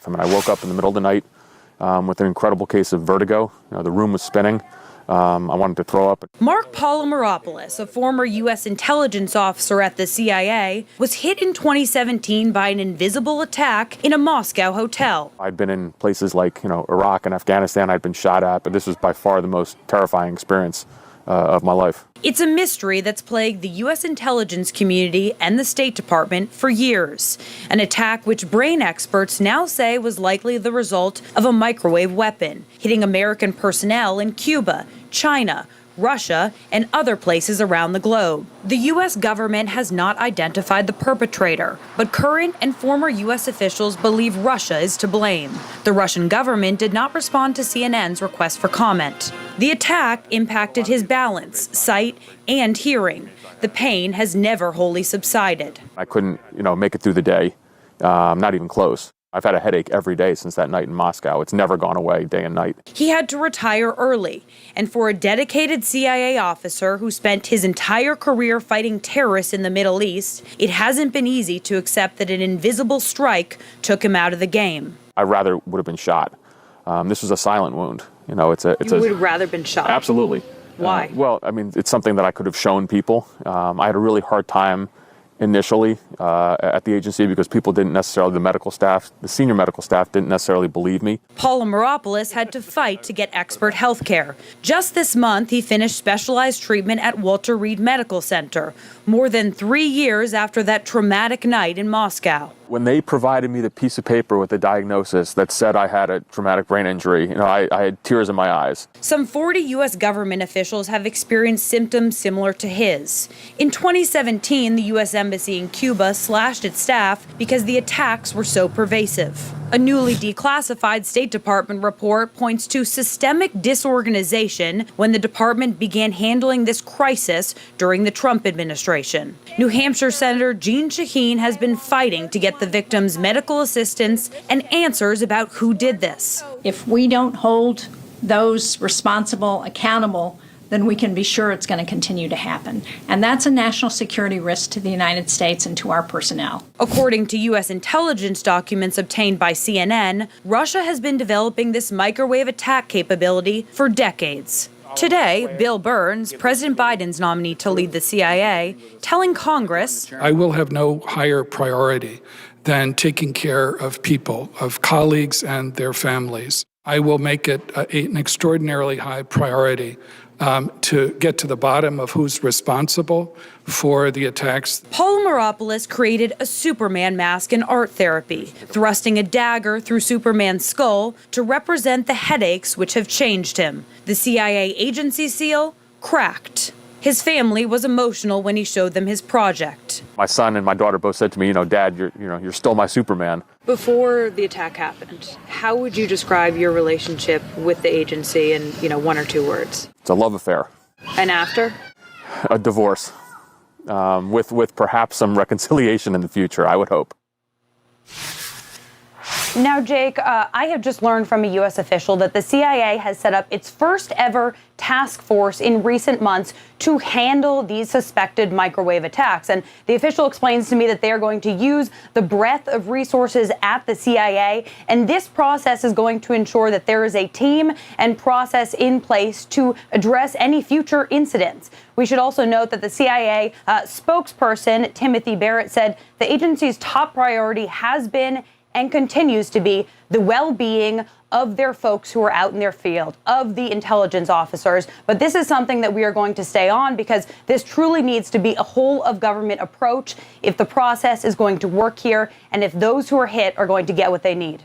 I mean, I woke up in the middle of the night with an incredible case of vertigo. The room was spinning. I wanted to throw up. Mark Polymeropoulos, a former U.S. intelligence officer at the CIA, was hit in 2017 by an invisible attack in a Moscow hotel. I'd been in places like, Iraq and Afghanistan I'd been shot at, but this was by far the most terrifying experience of my life. It's a mystery that's plagued the U.S. intelligence community and the State Department for years. An attack which brain experts now say was likely the result of a microwave weapon, hitting American personnel in Cuba, China, Russia, and other places around the globe. The U.S. government has not identified the perpetrator, but current and former U.S. officials believe Russia is to blame. The Russian government did not respond to CNN's request for comment. The attack impacted his balance, sight, and hearing. The pain has never wholly subsided. I couldn't, make it through the day, not even close. I've had a headache every day since that night in Moscow. It's never gone away day and night. He had to retire early, and for a dedicated CIA officer who spent his entire career fighting terrorists in the Middle East, it hasn't been easy to accept that an invisible strike took him out of the game. I rather would have been shot. This was a silent wound. You would have rather been shot? Absolutely. Why? It's something that I could have shown people. I had a really hard time initially at the agency because people didn't necessarily, the senior medical staff didn't necessarily believe me. Polymeropoulos had to fight to get expert health care. Just this month, he finished specialized treatment at Walter Reed Medical Center, more than 3 years after that traumatic night in Moscow. When they provided me the piece of paper with the diagnosis that said I had a traumatic brain injury, I had tears in my eyes. Some 40 U.S. government officials have experienced symptoms similar to his. In 2017, the U.S. Embassy in Cuba slashed its staff because the attacks were so pervasive. A newly declassified State Department report points to systemic disorganization when the department began handling this crisis during the Trump administration. New Hampshire Senator Jeanne Shaheen has been fighting to get the victims medical assistance and answers about who did this. If we don't hold those responsible accountable, then we can be sure it's going to continue to happen. And that's a national security risk to the United States and to our personnel. According to U.S. intelligence documents obtained by CNN, Russia has been developing this microwave attack capability for decades. Today, Bill Burns, President Biden's nominee to lead the CIA, telling Congress, I will have no higher priority than taking care of people, of colleagues and their families. I will make it an extraordinarily high priority to get to the bottom of who's responsible for the attacks. Polymeropoulos created a Superman mask in art therapy, thrusting a dagger through Superman's skull to represent the headaches which have changed him. The CIA agency seal cracked. His family was emotional when he showed them his project. My son and my daughter both said to me, Dad, you're still my Superman. Before the attack happened, how would you describe your relationship with the agency in, 1 or 2 words? It's a love affair. And after? A divorce, with perhaps some reconciliation in the future, I would hope. Now, Jake, I have just learned from a U.S. official that the CIA has set up its first ever task force in recent months to handle these suspected microwave attacks. And the official explains to me that they are going to use the breadth of resources at the CIA. And this process is going to ensure that there is a team and process in place to address any future incidents. We should also note that the CIA spokesperson, Timothy Barrett, said the agency's top priority has been and continues to be the well-being of their folks who are out in their field, of the intelligence officers. But this is something that we are going to stay on because this truly needs to be a whole of government approach if the process is going to work here and if those who are hit are going to get what they need.